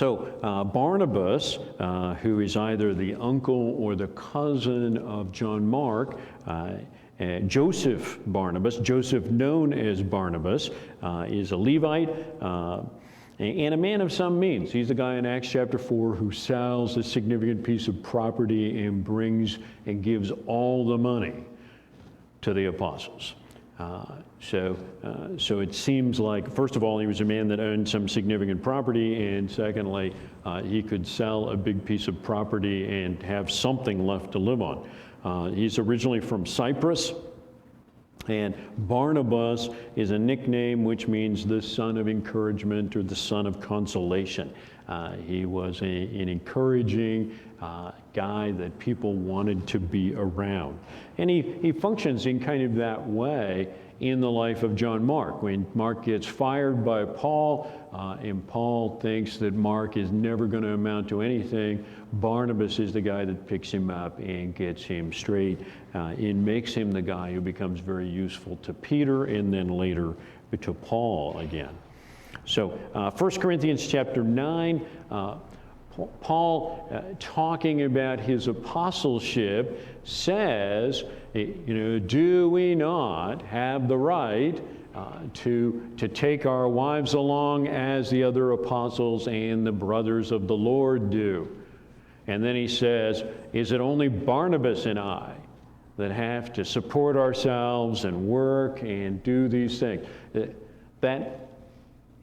Barnabas, who is either the uncle or the cousin of John Mark, Joseph Barnabas, Joseph known as Barnabas, is a Levite and a man of some means. He's the guy in Acts chapter 4 who sells a significant piece of property and brings and gives all the money to the apostles. So it seems like, first of all, he was a man that owned some significant property, and secondly, he could sell a big piece of property and have something left to live on. He's originally from Cyprus, and Barnabas is a nickname which means the son of encouragement or the son of consolation. He was an encouraging guy that people wanted to be around. And he functions in kind of that way in the life of John Mark. When Mark gets fired by Paul, and Paul thinks that Mark is never going to amount to anything, Barnabas is the guy that picks him up and gets him straight and makes him the guy who becomes very useful to Peter and then later to Paul again. So 1 Corinthians chapter 9, Paul, talking about his apostleship, says, do we not have the right to take our wives along as the other apostles and the brothers of the Lord do? And then he says, is it only Barnabas and I that have to support ourselves and work and do these things? That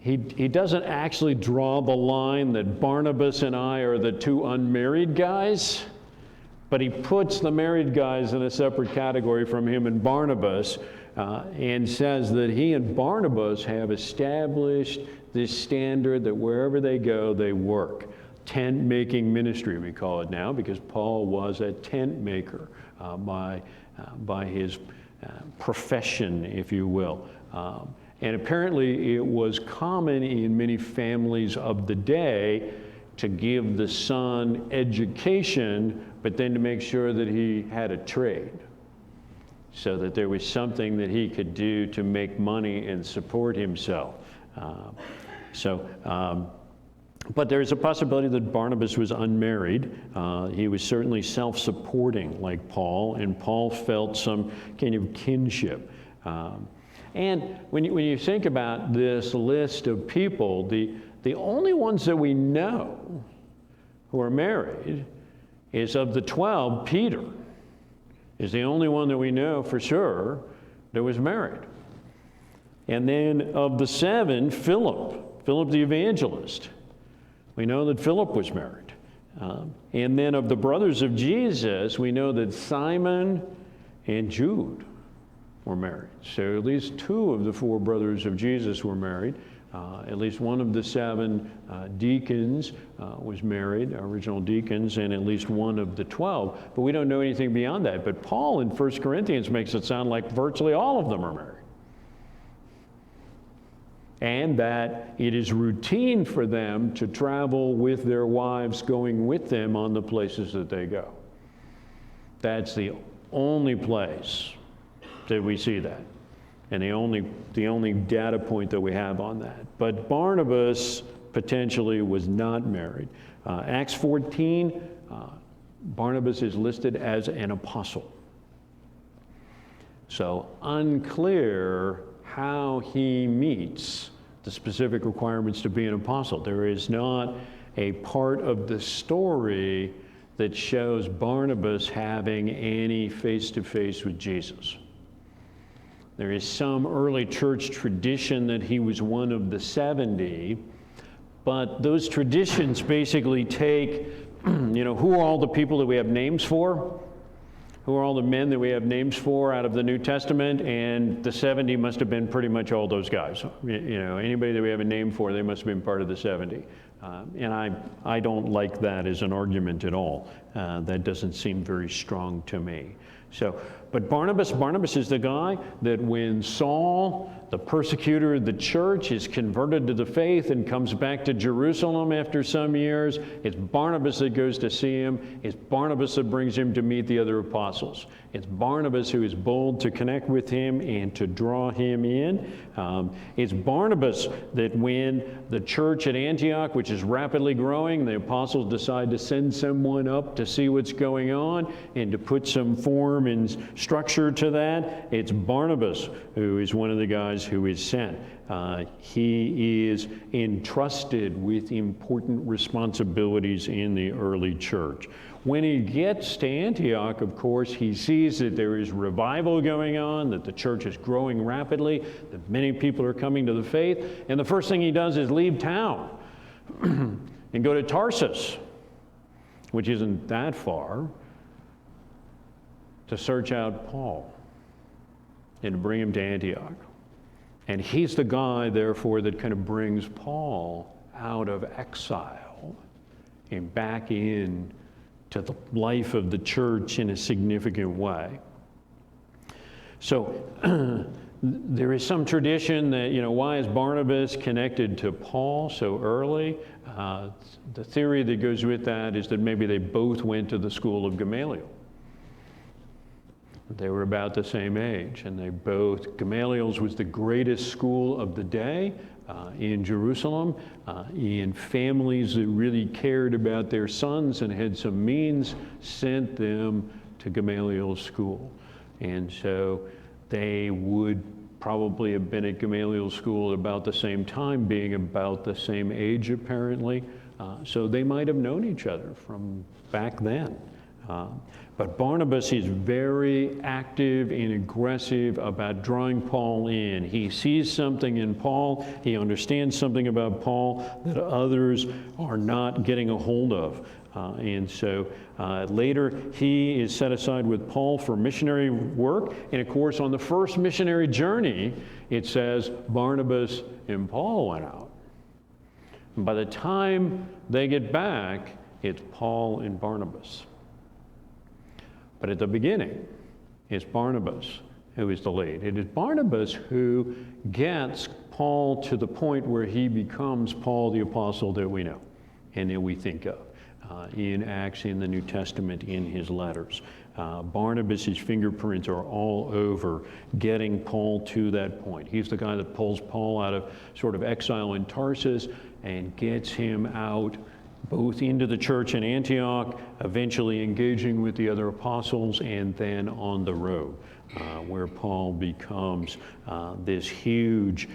he doesn't actually draw the line that Barnabas and I are the two unmarried guys, but he puts the married guys in a separate category from him and Barnabas, and says that he and Barnabas have established this standard that wherever they go, they work. Tent making ministry, we call it now, because Paul was a tent maker by his profession, if you will. And apparently it was common in many families of the day to give the son education, but then to make sure that he had a trade, so that there was something that he could do to make money and support himself. But there's a possibility that Barnabas was unmarried. He was certainly self-supporting like Paul, and Paul felt some kind of kinship. And when you think about this list of people, the only ones that we know who are married is of the 12, Peter is the only one that we know for sure that was married. And then of the 7, Philip the evangelist. We know that Philip was married. And then of the brothers of Jesus, we know that Simon and Jude were married. So at least 2 of the 4 brothers of Jesus were married. At least one of the 7 deacons was married, original deacons, and at least one of the 12. But we don't know anything beyond that. But Paul in 1 Corinthians makes it sound like virtually all of them are married. And that it is routine for them to travel with their wives, going with them on the places that they go. That's the only place that we see that, and the only data point that we have on that. But Barnabas potentially was not married. Acts 14, Barnabas is listed as an apostle. So unclear how he meets the specific requirements to be an apostle. There is not a part of the story that shows Barnabas having any face-to-face with Jesus. There is some early church tradition that he was one of the 70, but those traditions basically take, who are all the people that we have names for? Who are all the men that we have names for out of the New Testament? And the 70 must have been pretty much all those guys. Anybody that we have a name for, they must have been part of the 70. And I don't like that as an argument at all. That doesn't seem very strong to me. So, but Barnabas is the guy that when Saul, the persecutor of the church, is converted to the faith and comes back to Jerusalem after some years, it's Barnabas that goes to see him. It's Barnabas that brings him to meet the other apostles. It's Barnabas who is bold to connect with him and to draw him in. It's Barnabas that when the church at Antioch, which is rapidly growing, the apostles decide to send someone up to see what's going on and to put some form and structure to that. It's Barnabas who is one of the guys who is sent. He is entrusted with important responsibilities in the early church. When he gets to Antioch, of course, he sees that there is revival going on, that the church is growing rapidly, that many people are coming to the faith, and the first thing he does is leave town and go to Tarsus, which isn't that far, to search out Paul and to bring him to Antioch. And he's the guy, therefore, that kind of brings Paul out of exile and back in to the life of the church in a significant way. So there is some tradition that, why is Barnabas connected to Paul so early? The theory that goes with that is that maybe they both went to the school of Gamaliel. They were about the same age, and Gamaliel's was the greatest school of the day in Jerusalem, in families that really cared about their sons and had some means, sent them to Gamaliel's school. And so they would probably have been at Gamaliel's school at about the same time, being about the same age apparently. So they might have known each other from back then. But Barnabas is very active and aggressive about drawing Paul in. He sees something in Paul. He understands something about Paul that others are not getting a hold of. And so later he is set aside with Paul for missionary work. And of course, on the first missionary journey, it says Barnabas and Paul went out. And by the time they get back, it's Paul and Barnabas. But at the beginning, it's Barnabas who is the lead. It is Barnabas who gets Paul to the point where he becomes Paul the apostle that we know and that we think of in Acts, in the New Testament, in his letters. Barnabas' fingerprints are all over getting Paul to that point. He's the guy that pulls Paul out of sort of exile in Tarsus and gets him out both into the church in Antioch, eventually engaging with the other apostles, and then on the road, where Paul becomes this huge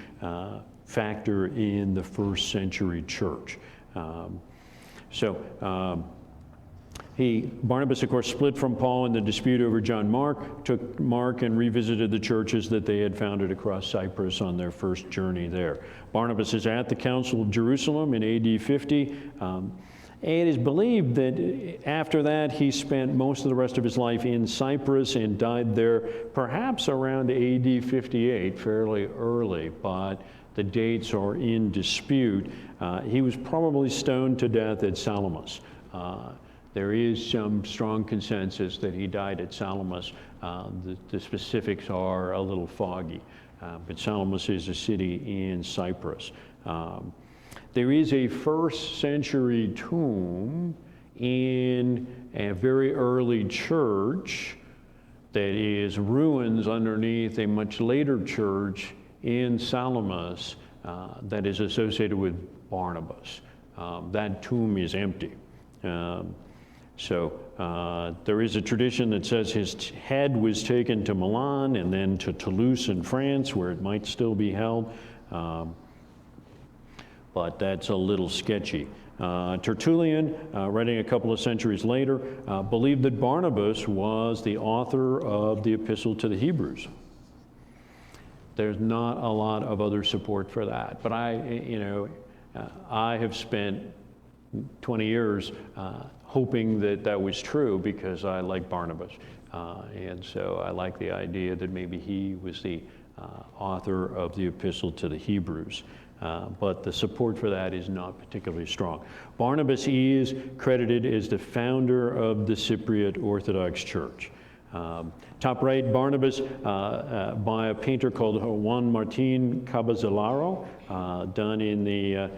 factor in the first century church. Barnabas, of course, split from Paul in the dispute over John Mark, took Mark and revisited the churches that they had founded across Cyprus on their first journey there. Barnabas is at the Council of Jerusalem in AD 50. It is believed that after that he spent most of the rest of his life in Cyprus and died there perhaps around AD 58, fairly early, but the dates are in dispute. He was probably stoned to death at Salamis. There is some strong consensus that he died at Salamis. The specifics are a little foggy, but Salamis is a city in Cyprus. There is a first century tomb in a very early church that is ruins underneath a much later church in Salamis that is associated with Barnabas. That tomb is empty. So there is a tradition that says his head was taken to Milan and then to Toulouse in France, where it might still be held. But that's a little sketchy. Tertullian, writing a couple of centuries later, believed that Barnabas was the author of the Epistle to the Hebrews. There's not a lot of other support for that. But I have spent 20 years hoping that that was true because I like Barnabas. And so I like the idea that maybe he was the author of the Epistle to the Hebrews. But the support for that is not particularly strong. Barnabas is credited as the founder of the Cypriot Orthodox Church. Top right, Barnabas by a painter called Juan Martín Caballero, done in the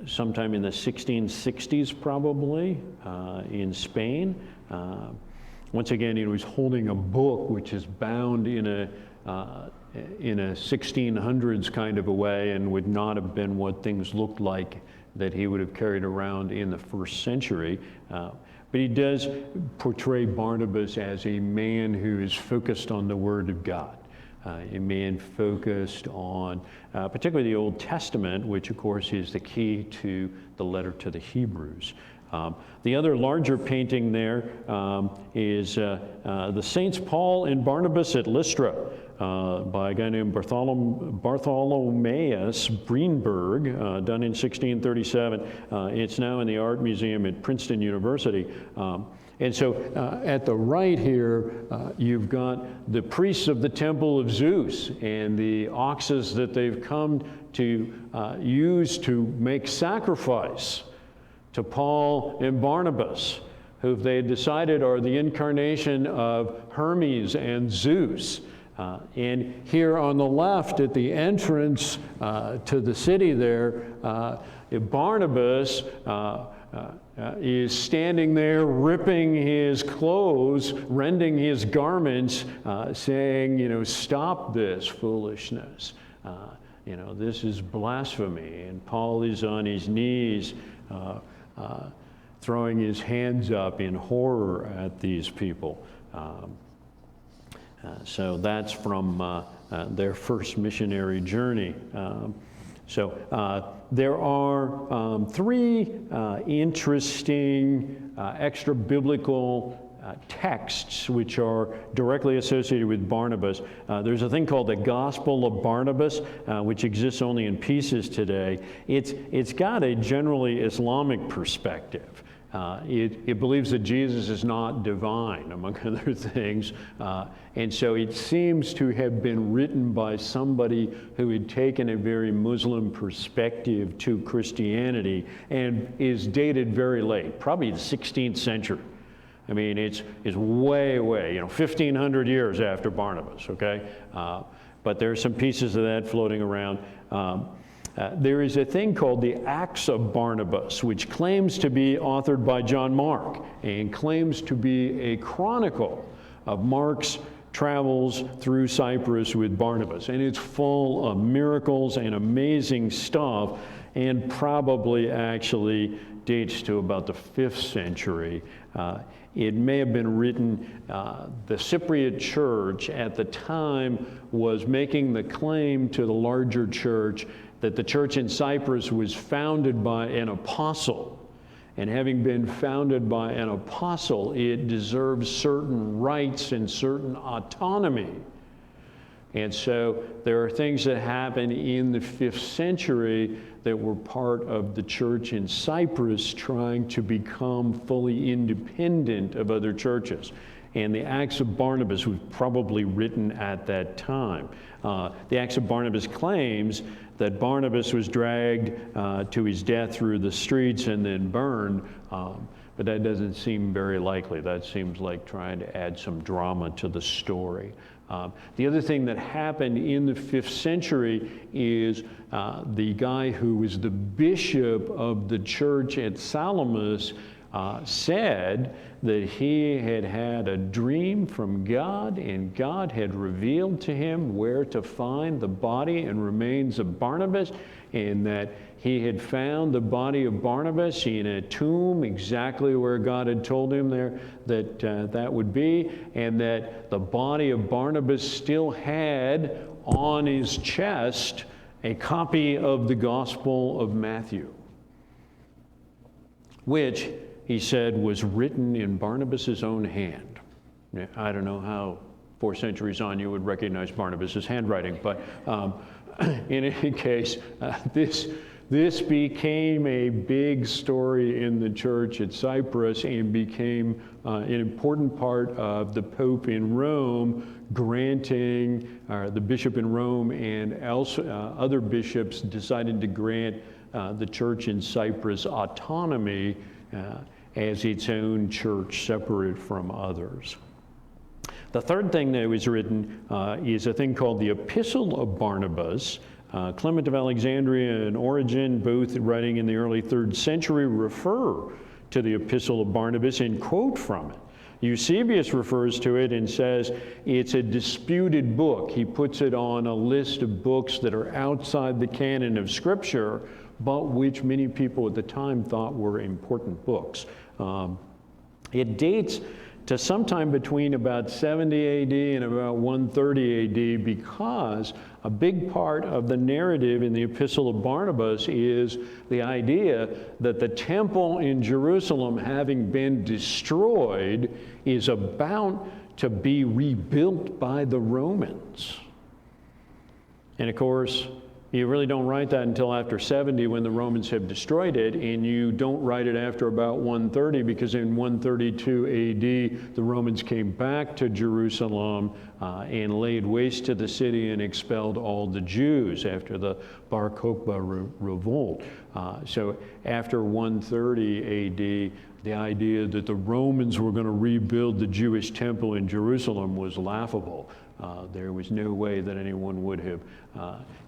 sometime in the 1660s probably, in Spain. Once again, he was holding a book which is bound in a 1600s kind of a way, and would not have been what things looked like that he would have carried around in the first century. But he does portray Barnabas as a man who is focused on the Word of God, a man focused on particularly the Old Testament, which of course is the key to the letter to the Hebrews. The other larger painting there is the Saints Paul and Barnabas at Lystra, by a guy named Bartholomeus Breenberg, done in 1637. It's now in the Art Museum at Princeton University. And so at the right here, you've got the priests of the temple of Zeus and the oxes that they've come to use to make sacrifice to Paul and Barnabas, who they decided are the incarnation of Hermes and Zeus. And here on the left at the entrance to the city there, Barnabas is standing there ripping his clothes, rending his garments, saying, stop this foolishness. This is blasphemy. And Paul is on his knees, throwing his hands up in horror at these people. So that's from their first missionary journey. There are three interesting extra-biblical texts which are directly associated with Barnabas. There's a thing called the Gospel of Barnabas, which exists only in pieces today. It's got a generally Islamic perspective. It believes that Jesus is not divine, among other things, and so it seems to have been written by somebody who had taken a very Muslim perspective to Christianity, and is dated very late, probably the 16th century. I mean, it's way, 1,500 years after Barnabas, okay? But there are some pieces of that floating around. There is a thing called the Acts of Barnabas, which claims to be authored by John Mark and claims to be a chronicle of Mark's travels through Cyprus with Barnabas. And it's full of miracles and amazing stuff, and probably actually dates to about the 5th century. It may have been written, the Cypriot church at the time was making the claim to the larger church that the church in Cyprus was founded by an apostle. And having been founded by an apostle, it deserves certain rights and certain autonomy. And so there are things that happen in the 5th century that were part of the church in Cyprus trying to become fully independent of other churches. And the Acts of Barnabas was probably written at that time. The Acts of Barnabas claims that Barnabas was dragged to his death through the streets and then burned, but that doesn't seem very likely. That seems like trying to add some drama to the story. The other thing that happened in the 5th century is the guy who was the bishop of the church at Salamis said that he had had a dream from God, and God had revealed to him where to find the body and remains of Barnabas, and that he had found the body of Barnabas in a tomb exactly where God had told him there that would be, and that the body of Barnabas still had on his chest a copy of the Gospel of Matthew, which he said was written in Barnabas' own hand. I don't know how 4 centuries on you would recognize Barnabas' handwriting, but in any case, this became a big story in the church at Cyprus and became an important part of the Pope in Rome granting, the bishop in Rome and other bishops decided to grant the church in Cyprus autonomy. as its own church, separate from others. The third thing that was written is a thing called the Epistle of Barnabas. Clement of Alexandria and Origen, both writing in the early 3rd century, refer to the Epistle of Barnabas and quote from it. Eusebius refers to it and says it's a disputed book. He puts it on a list of books that are outside the canon of Scripture, but which many people at the time thought were important books. It dates to sometime between about 70 AD and about 130 AD, because a big part of the narrative in the Epistle of Barnabas is the idea that the temple in Jerusalem, having been destroyed, is about to be rebuilt by the Romans. And of course, you really don't write that until after 70, when the Romans have destroyed it, and you don't write it after about 130, because in 132 AD, the Romans came back to Jerusalem and laid waste to the city and expelled all the Jews after the Bar Kokhba revolt. So after 130 AD, the idea that the Romans were going to rebuild the Jewish temple in Jerusalem was laughable. There was no way that anyone would have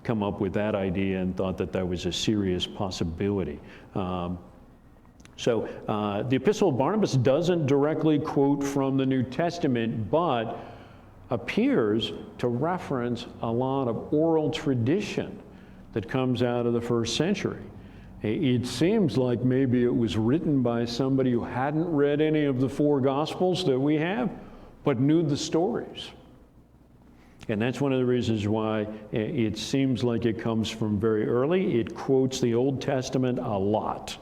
come up with that idea and thought that that was a serious possibility. So the Epistle of Barnabas doesn't directly quote from the New Testament, but appears to reference a lot of oral tradition that comes out of the 1st century. It seems like maybe it was written by somebody who hadn't read any of the 4 Gospels that we have, but knew the stories. And that's one of the reasons why it seems like it comes from very early. It quotes the Old Testament a lot.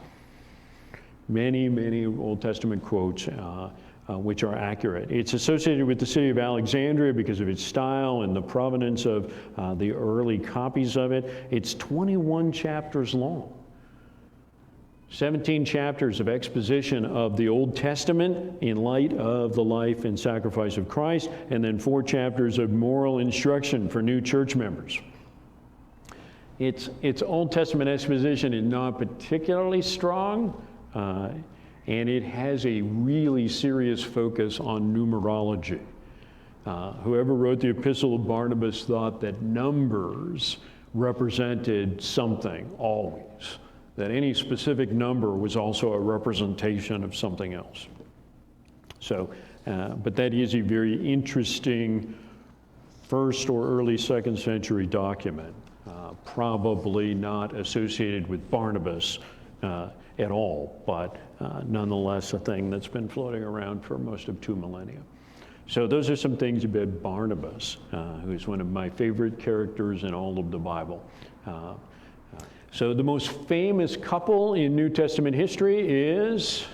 Many, many Old Testament quotes which are accurate. It's associated with the city of Alexandria because of its style and the provenance of the early copies of it. It's 21 chapters long. 17 chapters of exposition of the Old Testament in light of the life and sacrifice of Christ, and then 4 chapters of moral instruction for new church members. Its Old Testament exposition is not particularly strong, and it has a really serious focus on numerology. Whoever wrote the Epistle of Barnabas thought that numbers represented something always, that any specific number was also a representation of something else. So, but that is a very interesting 1st or early 2nd century document, probably not associated with Barnabas at all, but nonetheless a thing that's been floating around for most of 2 millennia. So those are some things about Barnabas, who's one of my favorite characters in all of the Bible. So the most famous couple in New Testament history is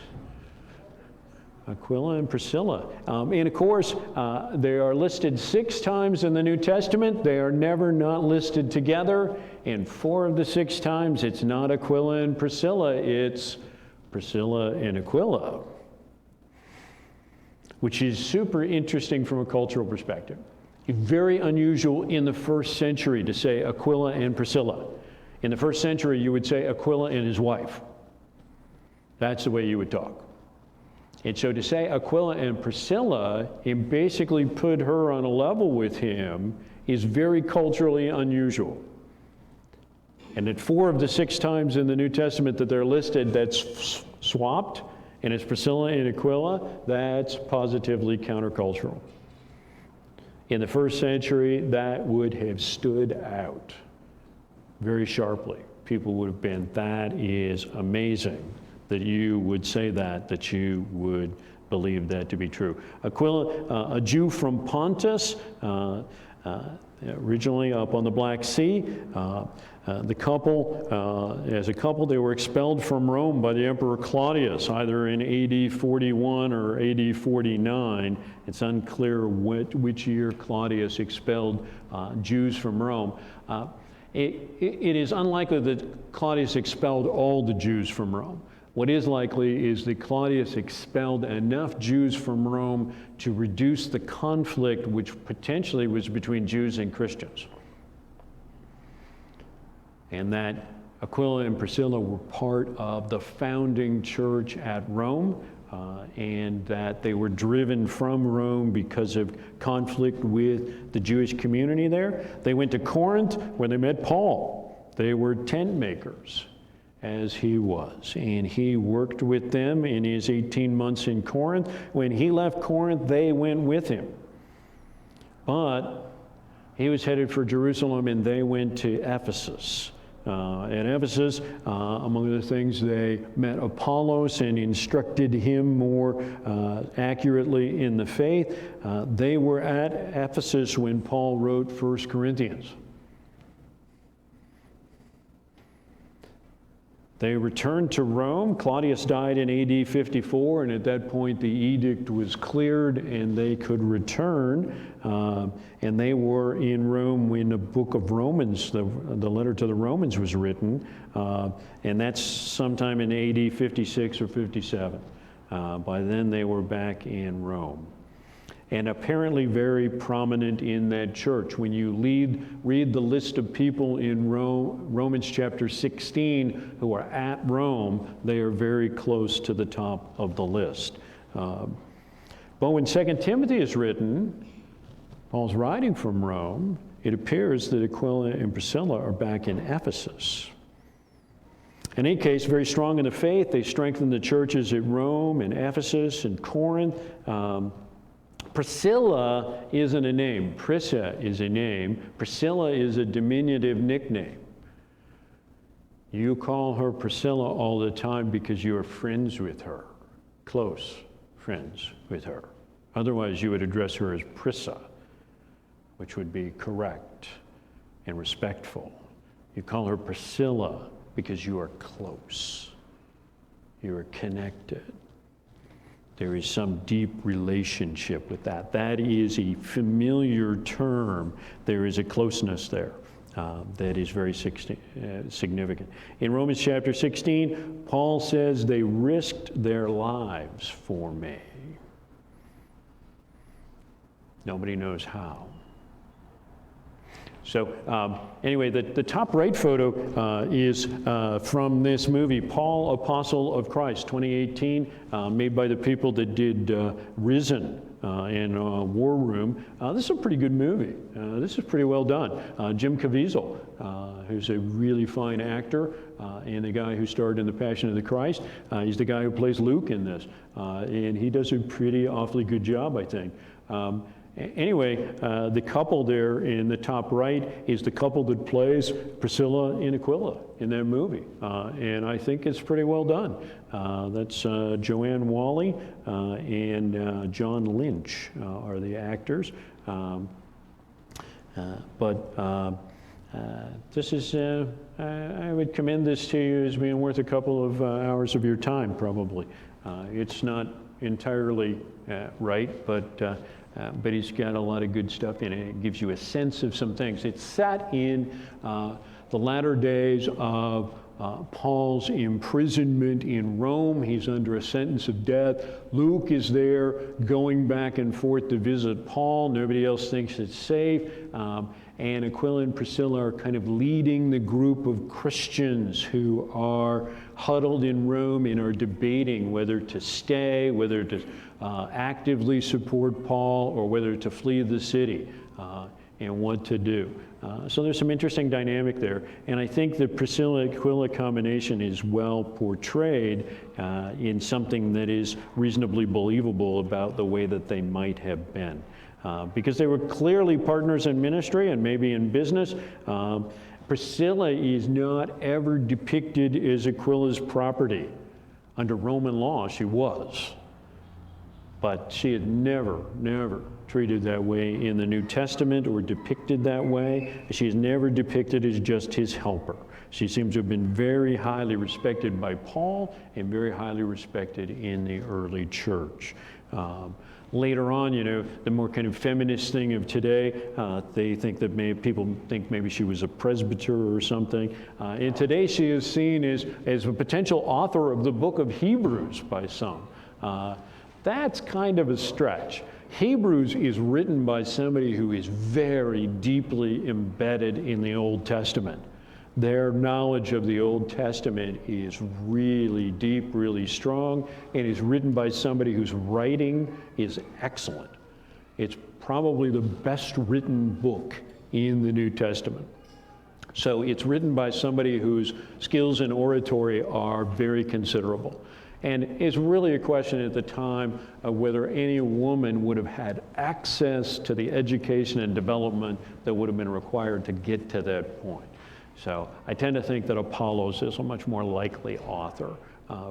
Aquila and Priscilla. And of course, they are listed 6 times in the New Testament. They are never not listed together. And 4 of the 6 times, it's not Aquila and Priscilla, it's Priscilla and Aquila, which is super interesting from a cultural perspective. It's very unusual in the 1st century to say Aquila and Priscilla. In the 1st century, you would say Aquila and his wife. That's the way you would talk. And so to say Aquila and Priscilla and basically put her on a level with him is very culturally unusual. And at 4 of the 6 times in the New Testament that they're listed, that's swapped, and it's Priscilla and Aquila, that's positively countercultural. In the 1st century, that would have stood out very sharply. People would have been, that is amazing that you would say that you would believe that to be true. Aquila, a Jew from Pontus, originally up on the Black Sea. The couple, as a couple, they were expelled from Rome by the Emperor Claudius, either in AD 41 or AD 49. It's unclear which year Claudius expelled Jews from Rome. It is unlikely that Claudius expelled all the Jews from Rome. What is likely is that Claudius expelled enough Jews from Rome to reduce the conflict which potentially was between Jews and Christians. And that Aquila and Priscilla were part of the founding church at Rome, and that they were driven from Rome because of conflict with the Jewish community there. They went to Corinth where they met Paul. They were tent makers, as he was, and he worked with them in his 18 months in Corinth. When he left Corinth, they went with him. But he was headed for Jerusalem, and they went to Ephesus. At Ephesus, among other things, they met Apollos and instructed him more accurately in the faith. They were at Ephesus when Paul wrote 1 Corinthians. They returned to Rome. Claudius died in AD 54, and at that point the edict was cleared and they could return. And they were in Rome when the book of Romans, the letter to the Romans, was written. And that's sometime in AD 56 or 57. By then they were back in Rome. And apparently very prominent in that church. When you read the list of people in Romans chapter 16 who are at Rome, they are very close to the top of the list. But when 2 Timothy is written, Paul's writing from Rome, it appears that Aquila and Priscilla are back in Ephesus. In any case, very strong in the faith, they strengthened the churches at Rome and Ephesus and Corinth. Priscilla isn't a name. Prissa is a name. Priscilla is a diminutive nickname. You call her Priscilla all the time because you are friends with her, close friends with her. Otherwise, you would address her as Prissa, which would be correct and respectful. You call her Priscilla because you are close. You are connected. There is some deep relationship with that. That is a familiar term. There is a closeness there that is very significant. In Romans chapter 16, Paul says they risked their lives for me. Nobody knows how. So anyway, the top right photo is from this movie, Paul, Apostle of Christ, 2018, made by the people that did Risen and War Room. This is a pretty good movie. This is pretty well done. Jim Caviezel, who's a really fine actor, and the guy who starred in The Passion of the Christ, he's the guy who plays Luke in this. And he does a pretty awfully good job, I think. Anyway, the couple there in the top right is the couple that plays Priscilla and Aquila in that movie. And I think it's pretty well done. That's Joanne Whalley and John Lynch are the actors. This is, I would commend this to you as being worth a couple of hours of your time, probably. It's not entirely right, but he's got a lot of good stuff in it. It gives you a sense of some things. It's set in the latter days of Paul's imprisonment in Rome. He's under a sentence of death. Luke is there going back and forth to visit Paul. Nobody else thinks it's safe. And Aquila and Priscilla are kind of leading the group of Christians who are huddled in Rome and are debating whether to stay, whether to actively support Paul, or whether to flee the city and what to do. So there's some interesting dynamic there. And I think the Priscilla-Aquila combination is well portrayed in something that is reasonably believable about the way that they might have been. Because they were clearly partners in ministry and maybe in business. Priscilla is not ever depicted as Aquila's property. Under Roman law, she was. But she had never treated that way in the New Testament or depicted that way. She is never depicted as just his helper. She seems to have been very highly respected by Paul and very highly respected in the early church. Later on, the more kind of feminist thing of today, they think that people think maybe she was a presbyter or something. And today she is seen as a potential author of the book of Hebrews by some. That's kind of a stretch. Hebrews is written by somebody who is very deeply embedded in the Old Testament. Their knowledge of the Old Testament is really deep, really strong, and is written by somebody whose writing is excellent. It's probably the best written book in the New Testament. So it's written by somebody whose skills in oratory are very considerable. And it's really a question at the time of whether any woman would have had access to the education and development that would have been required to get to that point. So I tend to think that Apollos is a much more likely author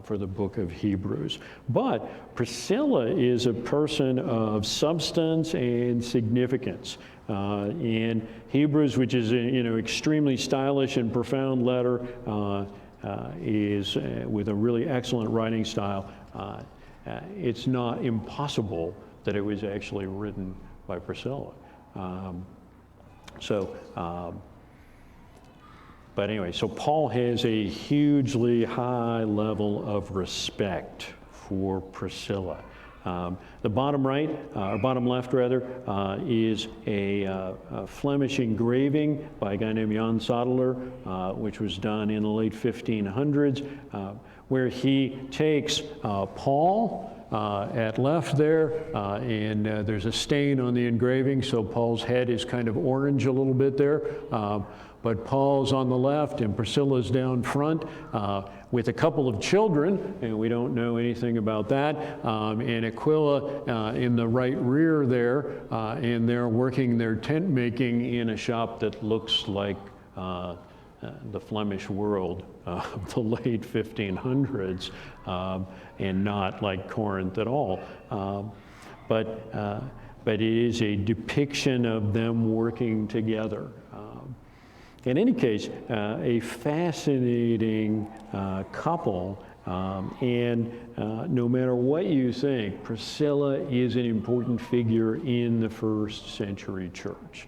for the book of Hebrews. But Priscilla is a person of substance and significance. In Hebrews, which is extremely stylish and profound letter, is with a really excellent writing style. It's not impossible that it was actually written by Priscilla. But anyway, so Paul has a hugely high level of respect for Priscilla. The bottom right, or bottom left rather, is a Flemish engraving by a guy named Jan Sadeler, which was done in the late 1500s, where he takes Paul at left there, and there's a stain on the engraving, so Paul's head is kind of orange a little bit there. But Paul's on the left and Priscilla's down front with a couple of children, and we don't know anything about that, and Aquila in the right rear there, and they're working their tent making in a shop that looks like the Flemish world of the late 1500s, and not like Corinth at all. But it is a depiction of them working together. In any case, a fascinating couple, and no matter what you think, Priscilla is an important figure in the first century church.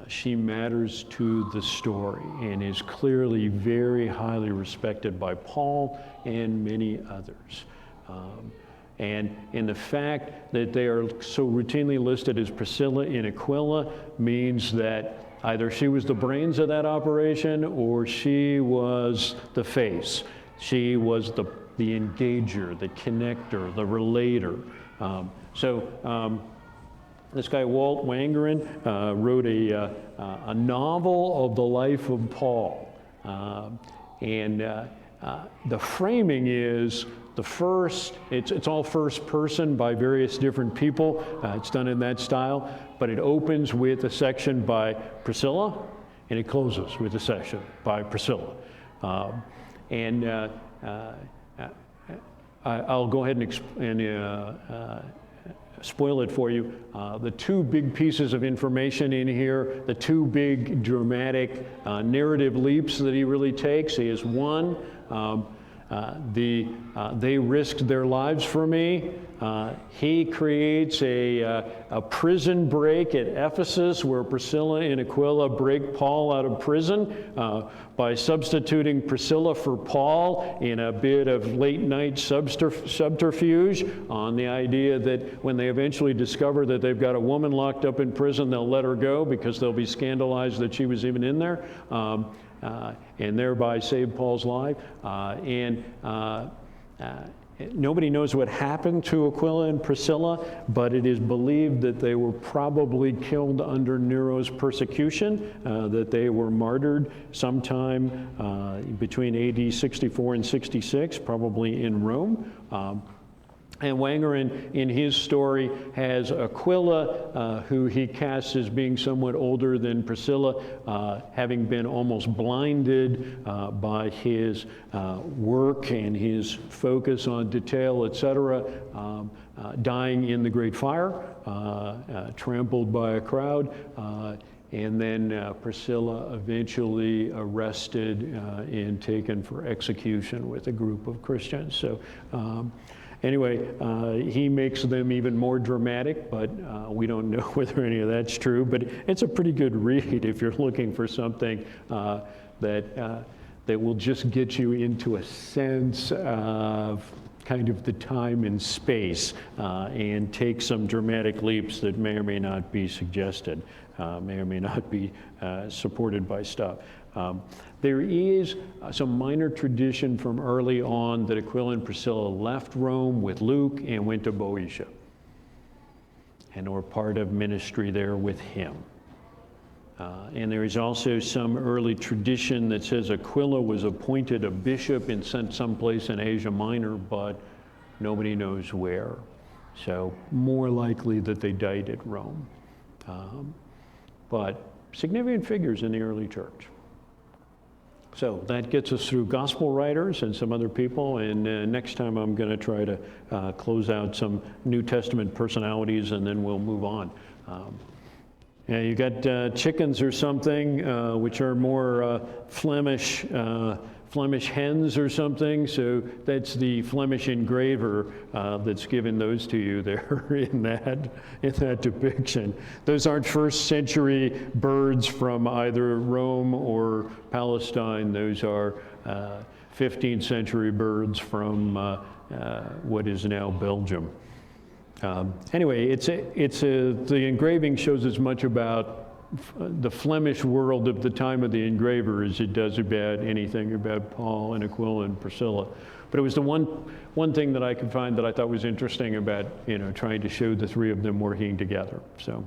She matters to the story and is clearly very highly respected by Paul and many others. And the fact that they are so routinely listed as Priscilla and Aquila means that either she was the brains of that operation or she was the face. She was the engager, the connector, the relator. This guy, Walt Wangerin, wrote a novel of the life of Paul. The framing is it's all first person by various different people. It's done in that style, but it opens with a section by Priscilla, and it closes with a section by Priscilla. I'll go ahead and spoil it for you. The two big pieces of information in here, the two big dramatic narrative leaps that he really takes is one, they risked their lives for me. He creates a prison break at Ephesus where Priscilla and Aquila break Paul out of prison by substituting Priscilla for Paul in a bit of late night subterfuge on the idea that when they eventually discover that they've got a woman locked up in prison, they'll let her go because they'll be scandalized that she was even in there. And thereby save Paul's life. Nobody knows what happened to Aquila and Priscilla, but it is believed that they were probably killed under Nero's persecution, that they were martyred sometime between AD 64 and 66, probably in Rome. And Wangerin, in his story, has Aquila, who he casts as being somewhat older than Priscilla, having been almost blinded by his work and his focus on detail, etc., dying in the Great Fire, trampled by a crowd, and then Priscilla eventually arrested and taken for execution with a group of Christians. So. Anyway, he makes them even more dramatic, but we don't know whether any of that's true. But it's a pretty good read if you're looking for something that will just get you into a sense of kind of the time and space and take some dramatic leaps that may or may not be suggested, may or may not be supported by stuff. There is some minor tradition from early on that Aquila and Priscilla left Rome with Luke and went to Boeotia, and were part of ministry there with him. And there is also some early tradition that says Aquila was appointed a bishop and sent someplace in Asia Minor, but nobody knows where. So more likely that they died at Rome. But significant figures in the early church. So that gets us through gospel writers and some other people, and next time I'm going to try to close out some New Testament personalities, and then we'll move on. Yeah, you got chickens or something, which are more Flemish hens or something. So that's the Flemish engraver that's given those to you there in that depiction. Those aren't first century birds from either Rome or Palestine. Those are 15th century birds from what is now Belgium. Anyway, the engraving shows as much about the Flemish world of the time of the engraver as it does about anything about Paul and Aquila and Priscilla. But it was the one thing that I could find that I thought was interesting about, trying to show the three of them working together. So.